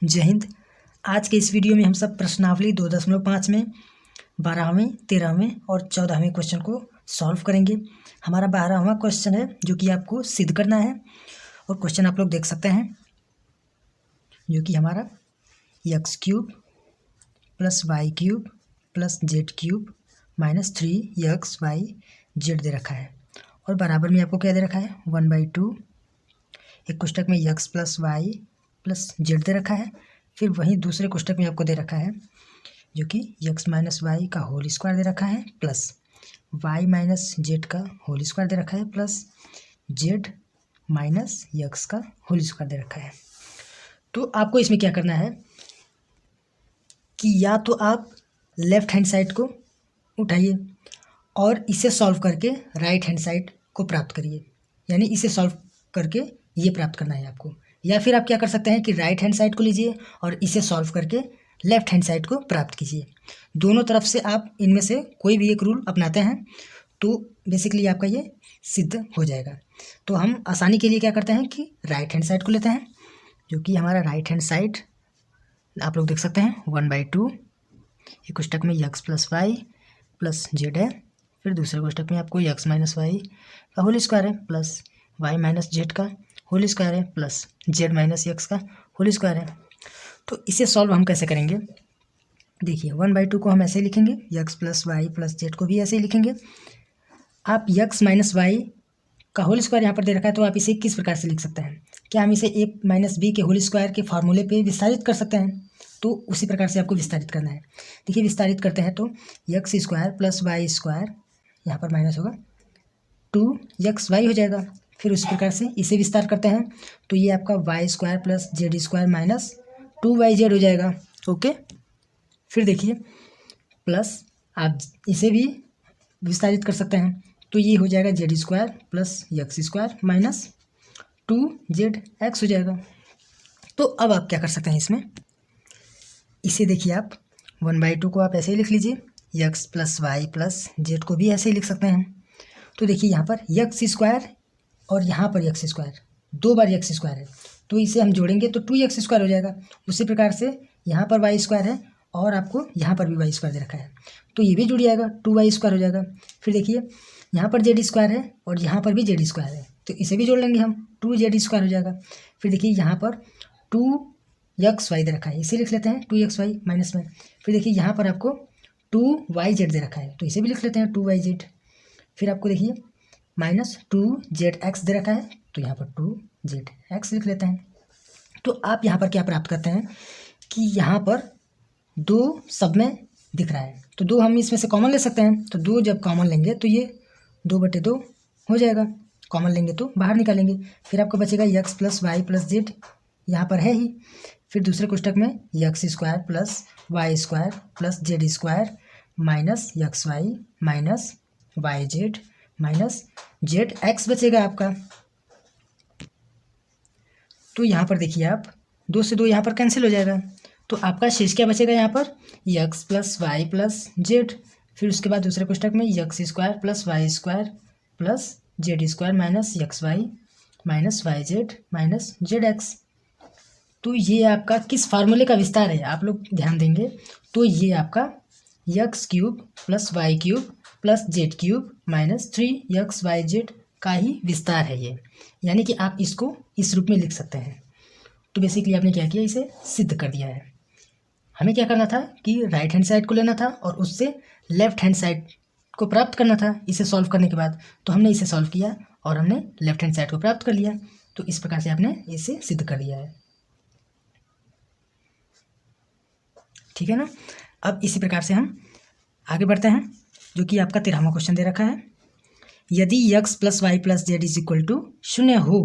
जय हिंद। आज के इस वीडियो में हम सब प्रश्नावली 2.5 में 12वें, 13वें और 14वें क्वेश्चन को सॉल्व करेंगे। हमारा 12वां क्वेश्चन है जो कि आपको सिद्ध करना है और क्वेश्चन आप लोग देख सकते हैं जो कि हमारा x³ + y³ + z³ - 3xyz दे रखा है और बराबर में आपको क्या दे रखा है 1/2। एक कोष्टक में x + y + z दे रखा है, फिर वहीं दूसरे कोष्टक में आपको दे रखा है जो कि x - y का होल स्क्वायर दे रखा है प्लस y - z का होल स्क्वायर दे रखा है प्लस z - x का होल स्क्वायर दे रखा है। तो आपको इसमें क्या करना है कि या तो आप लेफ्ट हैंड साइड को उठाइए और इसे सॉल्व करके राइट हैंड साइड को प्राप्त करिए, यानी इसे सॉल्व करके ये प्राप्त करना है आपको। या फिर आप क्या कर सकते हैं कि राइट हैंड साइड को लीजिए और इसे सॉल्व करके लेफ्ट हैंड साइड को प्राप्त कीजिए। दोनों तरफ से आप इनमें से कोई भी एक रूल अपनाते हैं तो बेसिकली आपका ये सिद्ध हो जाएगा। तो हम आसानी के लिए क्या करते हैं कि राइट हैंड साइड को लेते हैं, जो कि हमारा राइट हैंड साइड आप लोग देख सकते हैं 1/2। एक कोष्टक में x + y + z है, फिर दूसरे कोष्टक में आपको x - y का होल स्क्वायर है प्लस y - z का होल स्क्वायर है प्लस z - x का होल स्क्वायर है। तो इसे सॉल्व हम कैसे करेंगे, देखिए 1/2 को हम ऐसे ही लिखेंगे, x + y + z को भी ऐसे ही लिखेंगे। आप x - y का होल स्क्वायर यहाँ पर दे रखा है तो आप इसे किस प्रकार से लिख सकते हैं, क्या हम इसे a - b के होल स्क्वायर के फार्मूले पे विस्तारित कर सकते हैं? तो उसी प्रकार से आपको विस्तारित करना है। देखिए विस्तारित करते हैं तो x² + y² यहाँ पर माइनस होगा 2xy हो जाएगा। फिर उसी प्रकार से इसे विस्तार करते हैं तो ये आपका y² + z² - 2yz हो जाएगा। ओके, फिर देखिए प्लस आप इसे भी विस्तारित कर सकते हैं तो ये हो जाएगा z² + x² - 2zx हो जाएगा। तो अब आप क्या कर सकते हैं इसमें, इसे देखिए आप 1/2 को आप ऐसे ही लिख लीजिए, x + y + z को भी ऐसे ही लिख सकते हैं। तो देखिए यहाँ पर x² और यहाँ पर x², 2 बार x² है तो इसे हम जोड़ेंगे तो 2x² हो जाएगा। उसी प्रकार से यहाँ पर y² है और आपको यहाँ पर भी y² दे रखा है तो ये भी जुड़ जाएगा, 2y² हो जाएगा। फिर देखिए यहाँ पर z² है और यहाँ पर भी z² है तो इसे भी जोड़ लेंगे हम, 2z² हो जाएगा। फिर देखिए यहाँ पर 2xy दे रखा है, इसे लिख लेते हैं 2xy माइनस में। फिर देखिए यहाँ पर आपको 2yz दे रखा है तो इसे भी लिख लेते हैं 2yz। फिर आपको देखिए -2zx दे रखा है तो यहाँ पर 2zx लिख लेते हैं। तो आप यहाँ पर क्या प्राप्त करते हैं कि यहाँ पर 2 सब में दिख रहा है तो 2 हम इसमें से कॉमन ले सकते हैं। तो 2 जब कॉमन लेंगे तो ये 2/2 हो जाएगा, कॉमन लेंगे तो बाहर निकालेंगे। फिर आपको बचेगा x + y + z, यहाँ पर है ही। फिर दूसरे कोष्टक में x² + y² + z² - xy - zx बचेगा आपका। तो यहाँ पर देखिए आप 2 से 2 यहाँ पर कैंसिल हो जाएगा तो आपका शेष क्या बचेगा यहाँ पर x + y + z। फिर उसके बाद दूसरे कोष्टक में x² + y² + z² - xy - yz - zx। तो ये आपका किस फार्मूले का विस्तार है आप लोग ध्यान देंगे तो ये आपका x³ + y³ + z³ - 3xyz का ही विस्तार है ये, यानी कि आप इसको इस रूप में लिख सकते हैं। तो बेसिकली आपने क्या किया, इसे सिद्ध कर दिया है। हमें क्या करना था कि राइट हैंड साइड को लेना था और उससे लेफ्ट हैंड साइड को प्राप्त करना था इसे सॉल्व करने के बाद। तो हमने इसे सॉल्व किया और हमने लेफ्ट हैंड साइड को प्राप्त कर लिया। तो इस प्रकार से आपने इसे सिद्ध कर दिया है, ठीक है ना। अब इसी प्रकार से हम आगे बढ़ते हैं जो कि आपका 13वां क्वेश्चन दे रखा है। यदि x + y + z = 0 हो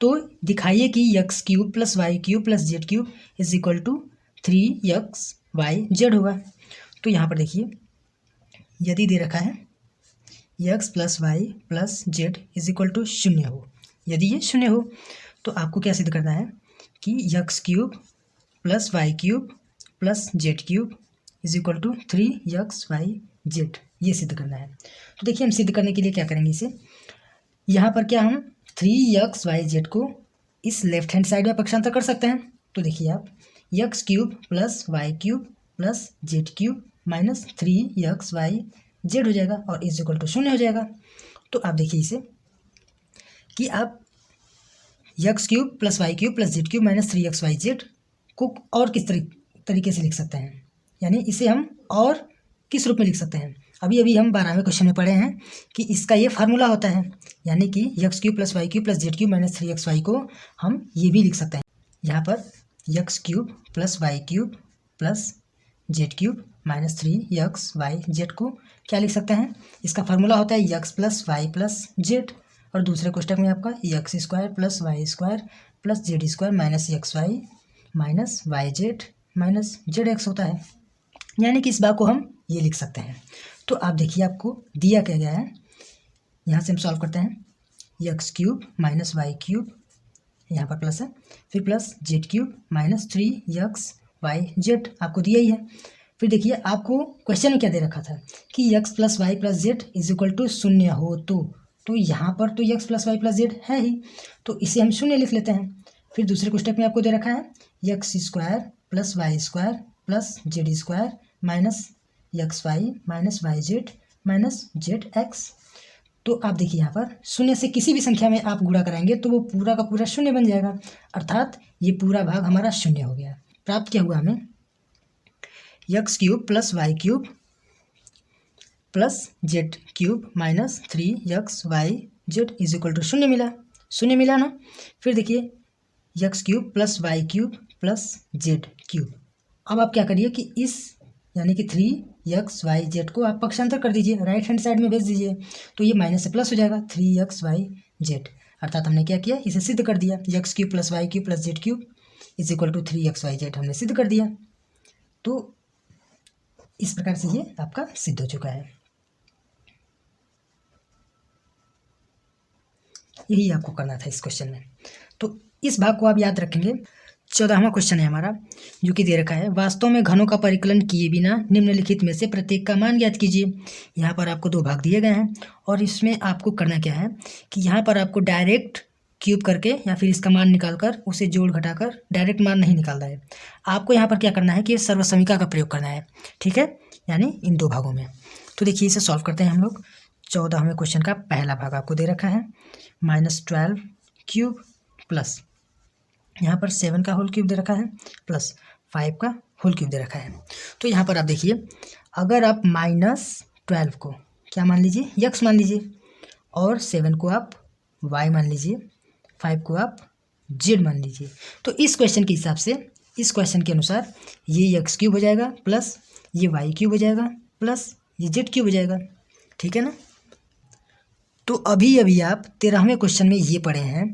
तो दिखाइए कि x³ + y³ + z³ = 3xyz होगा। तो यहाँ पर देखिए यदि दे रखा है x + y + z = 0 हो, यदि ये 0 हो तो आपको क्या सिद्ध करना है कि x³ + y³ + z³ = 3xyz, ये सिद्ध करना है। तो देखिए हम सिद्ध करने के लिए क्या करेंगे, इसे यहाँ पर क्या हम 3xyz को इस लेफ्ट हैंड साइड में पक्षांतर कर सकते हैं तो देखिए आप x cube plus y cube plus z cube minus 3xy z हो जाएगा और इज इक्वल टू 0 हो जाएगा। तो आप देखिए इसे कि आप x cube plus y cube plus z cube minus 3xy z को और किस तरीके से लिख सकते हैं, यानी इसे हम और किस रूप में लिख सकते हैं। अभी अभी हम 12वें क्वेश्चन में पढ़े हैं कि इसका ये फार्मूला होता है, यानी कि x cube plus y cube plus z cube minus 3xy को हम ये भी लिख सकते हैं। यहाँ पर x cube plus y cube plus z cube minus 3xy z को क्या लिख सकते हैं, इसका फार्मूला होता है x plus y plus z, और दूसरे क्वेश्चन में आपका x square plus y square plus z square minus XY minus YZ minus ZX होता है, यानी कि इस बात को हम ये लिख सकते हैं। तो आप देखिए आपको दिया क्या गया है, यहाँ से हम सॉल्व करते हैं। X cube minus y cube यहाँ पर प्लस है, फिर plus z cube minus 3xy z आपको दिया ही है। फिर देखिए आपको क्वेश्चन में क्या दे रखा था कि x plus y plus z is equal to 0 हो, तो यहाँ पर तो x plus y plus z है ही, तो इसे हम 0 लिख लेते हैं। फिर दूसरे क्वेश्चन में आपको दे रखा है x square plus y square plus z square minus XY minus YZ minus ZX। तो आप देखिए यहाँ पर 0 से किसी भी संख्या में आप गुणा कराएंगे तो वो पूरा का पूरा 0 बन जाएगा, अर्थात ये पूरा भाग हमारा 0 हो गया। प्राप्त क्या हुआ हमें, x cube plus y cube plus z cube minus 3xy z is equal to 0 मिला, 0 मिला ना। फिर देखिए x cube plus y cube plus z cube, अब आप क्या करिए कि इस यानी कि 3xy z को आप पक्षांतर कर दीजिए, राइट हैंड साइड में भेज दीजिए, तो ये माइनस से प्लस हो जाएगा 3xy z, अर्थात हमने क्या किया, इसे सिद्ध कर दिया। X cube plus y cube plus z cube is equal to 3xy z हमने सिद्ध कर दिया। तो इस प्रकार से ये आपका सिद्ध हो चुका है। यही आपको करना था इस क्वेश्चन में। तो इस भाग को आप याद रखेंगे। 14वां क्वेश्चन है हमारा, जो कि दे रखा है वास्तव में घनों का परिकलन किए बिना निम्नलिखित में से प्रत्येक का मान ज्ञात कीजिए। यहाँ पर आपको 2 भाग दिए गए हैं और इसमें आपको करना क्या है कि यहाँ पर आपको डायरेक्ट क्यूब करके या फिर इसका मान निकालकर उसे जोड़ घटाकर डायरेक्ट मान नहीं निकालना है। आपको यहाँ पर क्या करना है कि सर्वसमीका का प्रयोग करना है, ठीक है, यानी इन 2 भागों में। तो देखिए इसे सॉल्व करते हैं हम लोग। 14वें क्वेश्चन का पहला भाग आपको दे रखा है -12 क्यूब प्लस यहाँ पर 7 का होल क्यूब दे रखा है प्लस 5 का होल क्यूब दे रखा है। तो यहाँ पर आप देखिए, अगर आप -12 को क्या मान लीजिए, x मान लीजिए, और 7 को आप y मान लीजिए, 5 को आप z मान लीजिए, तो इस क्वेश्चन के हिसाब से, इस क्वेश्चन के अनुसार ये x क्यूब हो जाएगा प्लस ये y क्यूब हो जाएगा प्लस ये z क्यूब हो जाएगा, ठीक है ना। तो अभी अभी आप 13वें क्वेश्चन में ये पढ़े हैं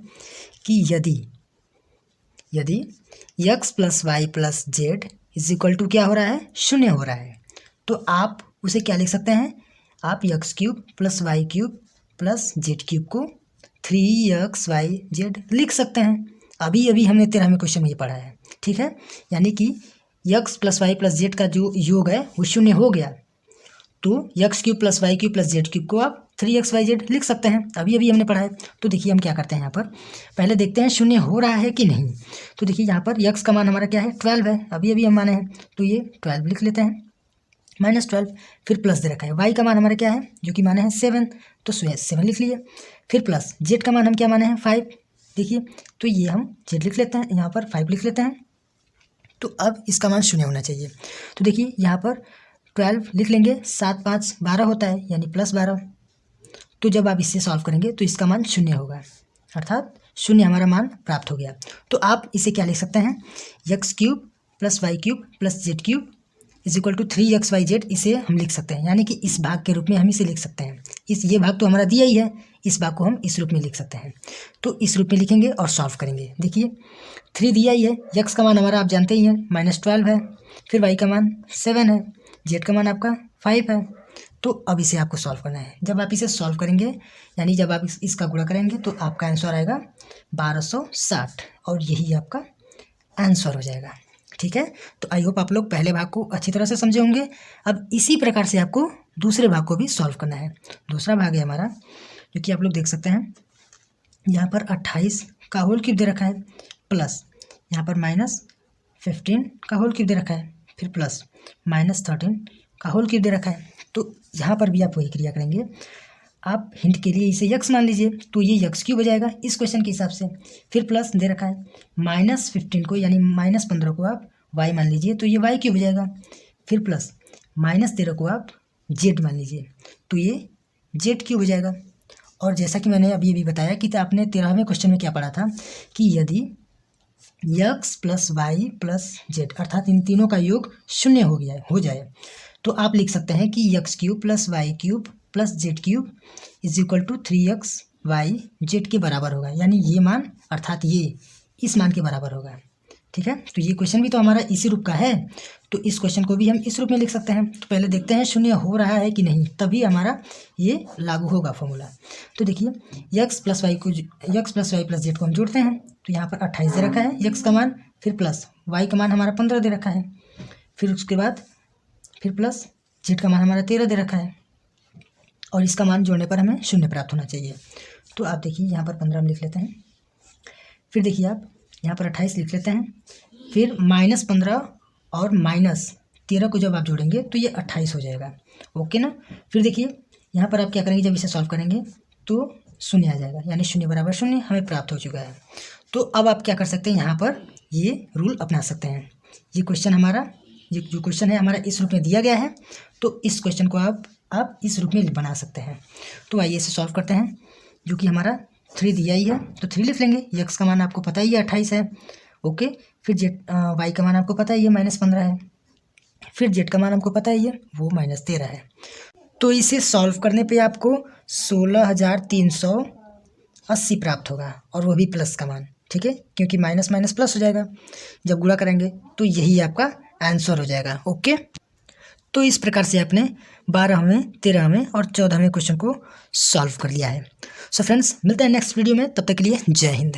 कि यदि x plus y plus z is equal to क्या हो रहा है, 0 हो रहा है, तो आप उसे क्या लिख सकते हैं, आप x cube plus y cube plus z cube को 3xy z लिख सकते हैं। अभी अभी हमने 13वें क्वेश्चन में ये पढ़ा है, ठीक है, यानी कि x plus y plus z का जो योग है वो 0 हो गया, तो x cube plus y cube plus z cube को आप 3xy z लिख सकते हैं। अभी अभी हमने पढ़ा है। तो देखिए हम क्या करते हैं, यहाँ पर पहले देखते हैं 0 हो रहा है कि नहीं। तो देखिए यहाँ पर x का मान हमारा क्या है, 12 है, अभी अभी हम माने हैं, तो ये 12 लिख लेते हैं -12। फिर प्लस दे रखा है, y का मान हमारा क्या है, जो कि माने हैं 7, तो 7 लिख लिए। फिर प्लस z का मान हम क्या माने हैं 5, देखिए, तो ये हम z लिख लेते हैं, यहाँ पर 5 लिख लेते हैं। तो अब इसका मान 0 होना चाहिए। तो देखिए यहाँ पर 12 लिख लेंगे, 7 5 12 होता है, यानी +12। तो जब आप इससे सॉल्व करेंगे तो इसका मान 0 होगा, अर्थात 0 हमारा मान प्राप्त हो गया। तो आप इसे क्या लिख सकते हैं, x cube plus y cube plus z cube is equal to 3xy z, इसे हम लिख सकते हैं, यानी कि इस भाग के रूप में हम इसे लिख सकते हैं। ये भाग तो हमारा दिया ही है, इस भाग को हम इस रूप में लिख सकते हैं। तो इस रूप में लिखेंगे और सॉल्व करेंगे। देखिए 3 दिया ही है, x का मान हमारा आप जानते ही हैं -12 है, फिर y का मान 7 है, z का मान आपका 5 है। तो अब इसे आपको सॉल्व करना है। जब आप इसे सॉल्व करेंगे, यानी जब आप इसका गुणा करेंगे, तो आपका आंसर आएगा 1260 और यही आपका आंसर हो जाएगा, ठीक है। तो आई होप आप लोग पहले भाग को अच्छी तरह से समझे होंगे। अब इसी प्रकार से आपको दूसरे भाग को भी सॉल्व करना है। दूसरा भाग है हमारा, जो कि आप लोग देख सकते हैं, यहाँ पर 28 का होल क्यूब दे रखा है प्लस यहाँ पर -15 का होल क्यूब दे रखा है, फिर प्लस -13 का होल क्यूब दे रखा है। तो यहाँ पर भी आप वही क्रिया करेंगे। आप हिंट के लिए इसे यक्स मान लीजिए, तो ये यक्स क्यूब हो जाएगा इस क्वेश्चन के हिसाब से। फिर प्लस दे रखा है -15 को यानी -15 को आप वाई मान लीजिए, तो ये वाई क्यूब हो जाएगा। फिर प्लस -13 को आप जेड मान लीजिए, तो ये जेड क्यूब हो जाएगा। और जैसा कि मैंने अभी बताया कि आपने 13वें क्वेश्चन में क्या पढ़ा था कि यदि x plus y plus z अर्थात इन तीनों का योग 0 हो जाए तो आप लिख सकते हैं कि x cube plus y cube plus z cube is equal to 3x y z के बराबर होगा, यानी ये मान अर्थात ये इस मान के बराबर होगा। ठीक है, तो ये क्वेश्चन भी तो हमारा इसी रूप का है, तो इस क्वेश्चन को भी हम इस रूप में लिख सकते हैं। तो पहले देखते हैं 0 हो रहा है कि नहीं, तभी हमारा ये लागू होगा फॉर्मूला। तो देखिए x plus y plus z को हम जोड़ते हैं, तो यहाँ पर 28 दे रखा है यक्स का मान, फिर प्लस वाई का मान हमारा 15 दे रखा है, फिर उसके बाद फिर प्लस जेड का मान हमारा 13 दे रखा है, और इसका मान जोड़ने पर हमें 0 प्राप्त होना चाहिए। तो आप देखिए यहाँ पर 15 हम लिख लेते हैं, फिर देखिए आप यहाँ पर 28 लिख लेते हैं, फिर -15 और -13 को जब आप जोड़ेंगे तो ये 28 हो जाएगा। ओके ना। फिर देखिए यहाँ पर आप क्या करेंगे, जब इसे सॉल्व करेंगे तो 0 आ जाएगा, यानी 0 बराबर 0 हमें प्राप्त हो चुका है। तो अब आप क्या कर सकते हैं, यहाँ पर ये रूल अपना सकते हैं। ये क्वेश्चन हमारा ये जो क्वेश्चन है हमारा इस रूप में दिया गया है, तो इस क्वेश्चन को आप इस रूप में बना सकते हैं। तो आइए इसे सॉल्व करते हैं। जो कि हमारा 3 दिया ही है, तो 3 लिख लेंगे। यक्स का मान आपको पता ही है 28 है। ओके, फिर जेड वाई का मान आपको पता ही है -15 है, फिर जेड का मान आपको पता ही है वो -13 है। तो इसे सॉल्व करने पे आपको 16,380 प्राप्त होगा, और वो भी प्लस का मान। ठीक है, क्योंकि माइनस माइनस प्लस हो जाएगा जब गुणा करेंगे, तो यही आपका आंसर हो जाएगा। ओके, तो इस प्रकार से आपने 12वें, 13वें और 14वें क्वेश्चन को सॉल्व कर लिया है। सो फ्रेंड्स, मिलते हैं नेक्स्ट वीडियो में, तब तक के लिए जय हिंद।